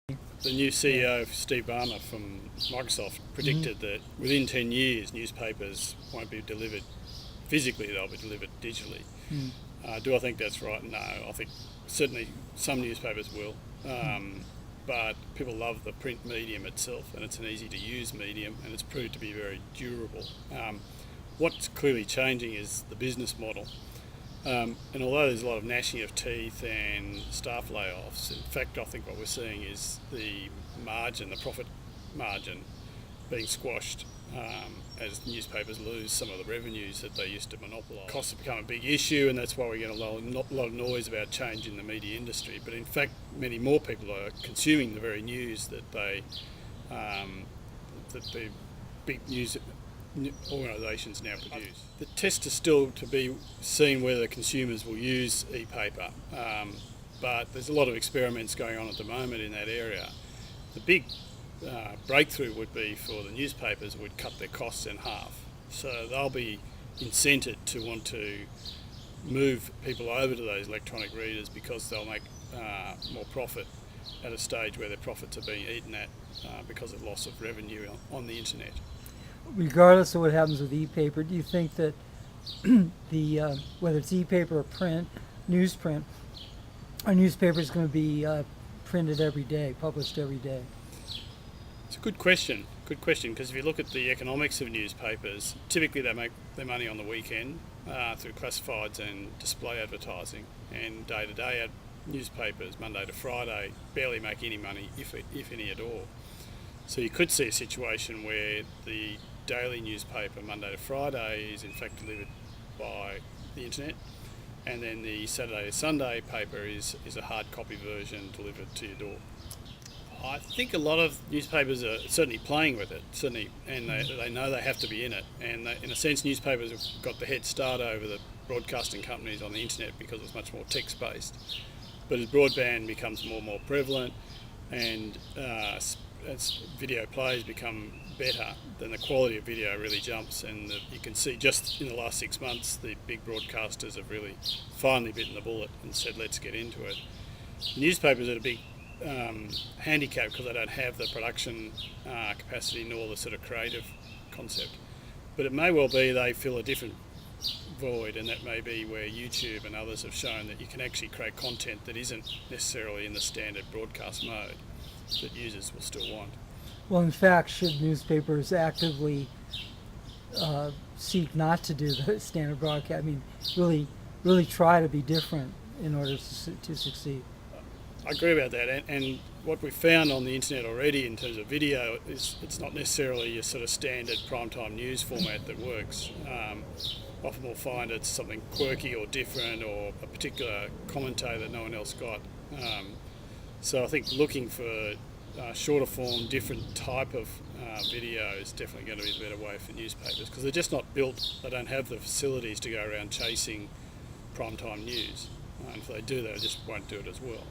The new CEO, Steve Ballmer from Microsoft, predicted that within 10 years newspapers won't be delivered physically, they'll be delivered digitally. Do I think that's right? No. I think certainly some newspapers will, but people love the print medium itself, and it's an easy to use medium, and it's proved to be very durable. What's clearly changing is the business model. And although there's a lot of gnashing of teeth and staff layoffs, in fact I think what we're seeing is the margin, the profit margin being squashed as newspapers lose some of the revenues that they used to monopolise. Costs have become a big issue, and that's why we get a lot of noise about change in the media industry. But in fact many more people are consuming the very news that the big news organisations now produce. The test is still to be seen whether consumers will use e-paper, but there's a lot of experiments going on at the moment in that area. The big breakthrough would be for the newspapers would cut their costs in half. So they'll be incented to want to move people over to those electronic readers because they'll make more profit at a stage where their profits are being eaten at because of loss of revenue on the internet. Regardless of what happens with e-paper, do you think that whether it's e-paper or print, newsprint, our newspaper is going to be printed every day, published every day? It's a good question. Good question, because if you look at the economics of newspapers, typically they make their money on the weekend through classifieds and display advertising, and day-to-day newspapers, Monday to Friday, barely make any money, if any at all. So you could see a situation where the daily newspaper, Monday to Friday, is in fact delivered by the internet, and then the Saturday to Sunday paper is a hard copy version delivered to your door. I think a lot of newspapers are certainly playing with it, and they know they have to be in it. And in a sense, newspapers have got the head start over the broadcasting companies on the internet because it's much more text-based. But as broadband becomes more and more prevalent, and as video plays become better, then the quality of video really jumps, and you can see just in the last 6 months the big broadcasters have really finally bitten the bullet and said let's get into it. Newspapers are a big handicap because they don't have the production capacity nor the sort of creative concept, but it may well be they fill a different void, and that may be where YouTube and others have shown that you can actually create content that isn't necessarily in the standard broadcast mode that users will still want. Well, in fact, should newspapers actively seek not to do the standard broadcast? I mean, really try to be different in order to succeed. I agree about that, and what we've found on the internet already in terms of video is it's not necessarily your sort of standard primetime news format that works. Often we'll find it's something quirky or different, or a particular commentator that no one else got. So I think looking for shorter form, different type of video is definitely going to be the better way for newspapers, because they're just not built, they don't have the facilities to go around chasing primetime news. And if they do, they just won't do it as well.